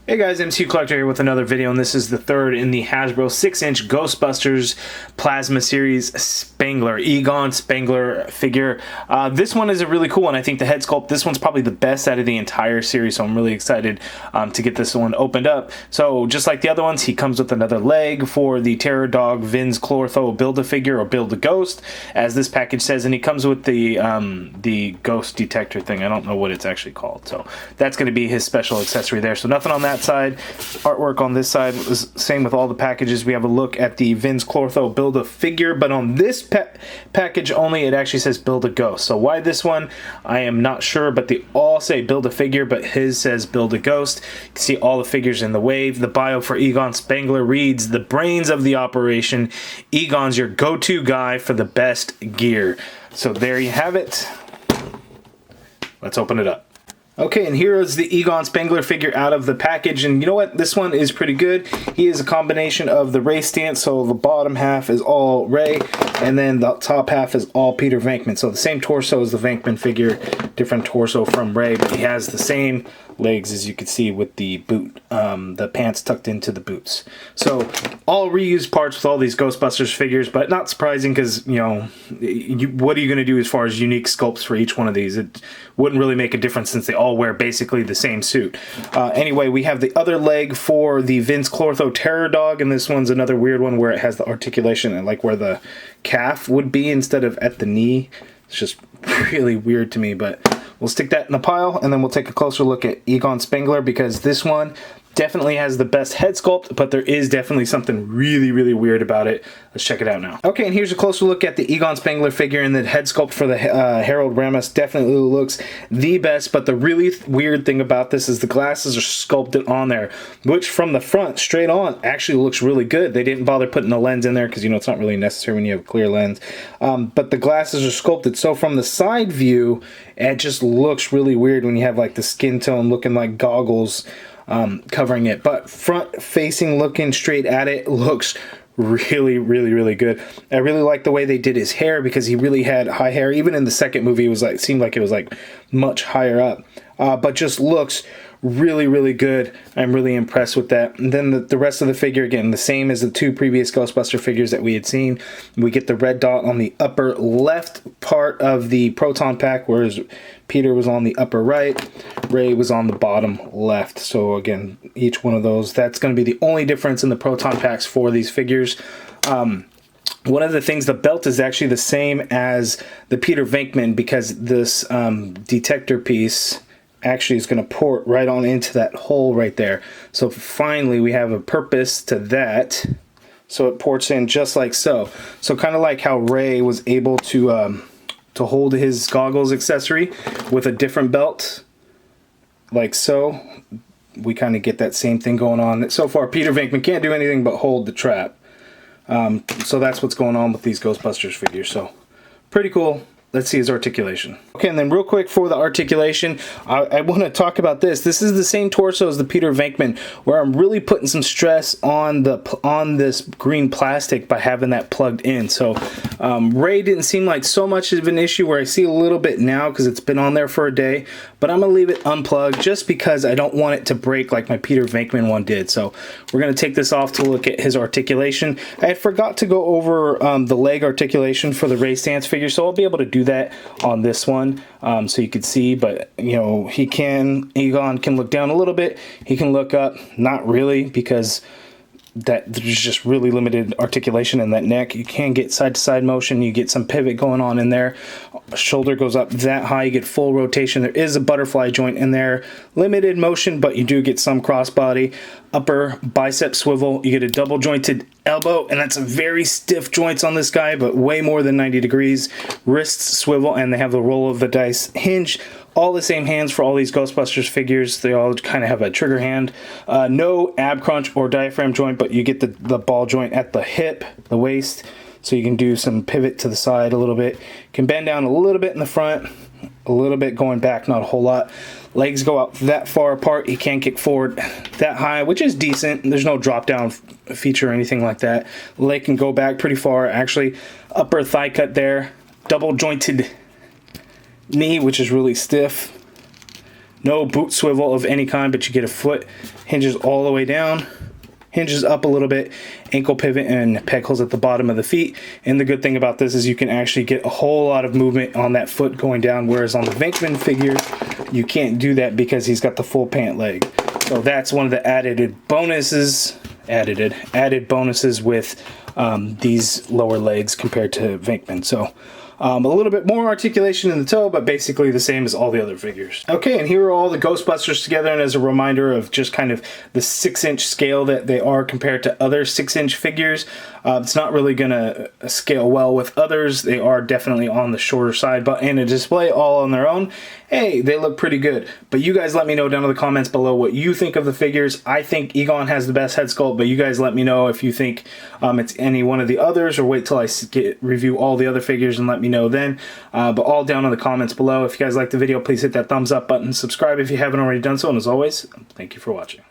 Hey guys, MCU Collector here with another video, and this is the third in the Hasbro 6-inch Ghostbusters Plasma Series Spengler, EGON Spengler figure. This one is a really cool one. I think the head sculpt, this one's probably the best out of the entire series, so I'm really excited to get this one opened up. So just like the other ones, he comes with another leg for the Terror Dog Vinz Clortho Build-A-Figure or Build-A-Ghost, as this package says, and he comes with the ghost detector thing. I don't know what it's actually called, so that's going to be his special accessory there. So nothing on that side. Artwork on this side was same with all the packages. We have a look at the Vinz Clortho Build-A-Figure, but on this package only, it actually says Build-A-Ghost. So why this one, I am not sure, but they all say Build-A-Figure, but his says Build-A-Ghost. You can see all the figures in the wave. The bio for Egon Spengler reads, "The brains of the operation. Egon's your go-to guy for the best gear." So there you have it. Let's open it up. Okay, and here is the Egon Spengler figure out of the package, and you know what? This one is pretty good. He is a combination of the Ray stance, so the bottom half is all Ray, and then the top half is all Peter Venkman. So the same torso as the Venkman figure, different torso from Ray, but he has the same legs as you can see with the boot, the pants tucked into the boots. So all reused parts with all these Ghostbusters figures, but not surprising because, you know, what are you going to do as far as unique sculpts for each one of these? It wouldn't really make a difference since they all wear basically the same suit. Anyway, we have the other leg for the Vinz Clortho Terror Dog, and this one's another weird one where it has the articulation and like where the calf would be instead of at the knee. It's just really weird to me, but we'll stick that in the pile, and then we'll take a closer look at Egon Spengler, because this one definitely has the best head sculpt, but there is definitely something really, really weird about it. Let's check it out now. Okay, and here's a closer look at the Egon Spengler figure, and the head sculpt for the Harold Ramis definitely looks the best, but the really weird thing about this is the glasses are sculpted on there, which from the front, straight on, actually looks really good. They didn't bother putting a lens in there because, you know, it's not really necessary when you have a clear lens, but the glasses are sculpted, so from the side view, it just looks really weird when you have like the skin tone looking like goggles covering it, but front facing looking straight at it looks really, really, really good. I really like the way they did his hair, because he really had high hair. Even in the second movie, it was like, seemed like it was like much higher up, but just looks really, really good. I'm really impressed with that. And then the rest of the figure, again, the same as the two previous Ghostbuster figures that we had seen. We get the red dot on the upper left part of the proton pack, whereas Peter was on the upper right, Ray was on the bottom left. So again, each one of those, that's going to be the only difference in the proton packs for these figures. One of the things, the belt is actually the same as the Peter Venkman, because this detector piece actually is going to port right on into that hole right there. So finally we have a purpose to that. So it ports in just like so. So kind of like how Ray was able to hold his goggles accessory with a different belt, like so. We kind of get that same thing going on. So far, Peter Venkman can't do anything but hold the trap. So that's what's going on with these Ghostbusters figures. So pretty cool. Let's see his articulation. Okay, and then real quick for the articulation, I want to talk about this. This is the same torso as the Peter Venkman, where I'm really putting some stress on this green plastic by having that plugged in. So Ray didn't seem like so much of an issue, where I see a little bit now because it's been on there for a day, but I'm gonna leave it unplugged just because I don't want it to break like my Peter Venkman one did. So we're gonna take this off to look at his articulation. I forgot to go over the leg articulation for the Ray stance figure, so I'll be able to do that on this one, so you could see. But you know, Egon can look down a little bit, he can look up, not really, because that there's just really limited articulation in that neck. You can get side to side motion, you get some pivot going on in there, shoulder goes up that high, you get full rotation. There is a butterfly joint in there, limited motion, but you do get some crossbody. Upper bicep swivel, you get a double jointed elbow, and that's a very stiff joints on this guy, but way more than 90 degrees. Wrists swivel, and they have the roll of the dice hinge. All the same hands for all these Ghostbusters figures. They all kind of have a trigger hand. No ab crunch or diaphragm joint, but you get the ball joint at the hip, the waist, so you can do some pivot to the side a little bit. You can bend down a little bit in the front, a little bit going back, not a whole lot. Legs go out that far apart. You can't kick forward that high, which is decent. There's no drop down feature or anything like that. Leg can go back pretty far, actually. Upper thigh cut there. Double jointed knee, which is really stiff. No boot swivel of any kind, but you get a foot, hinges all the way down, hinges up a little bit, ankle pivot and peg holes at the bottom of the feet. And the good thing about this is you can actually get a whole lot of movement on that foot going down, whereas on the Venkman figure, you can't do that because he's got the full pant leg. So that's one of the added bonuses with these lower legs compared to Venkman. So a little bit more articulation in the toe, but basically the same as all the other figures. Okay, and here are all the Ghostbusters together, and as a reminder of just kind of the 6-inch scale that they are compared to other 6-inch figures. It's not really gonna scale well with others. They are definitely on the shorter side, but in a display all on their own, hey, they look pretty good. But you guys let me know down in the comments below what you think of the figures. I think Egon has the best head sculpt, but you guys let me know if you think it's any one of the others, or wait till I review all the other figures and let me know then. But all down in the comments below. If you guys like the video, please hit that thumbs up button, subscribe if you haven't already done so, and as always, thank you for watching.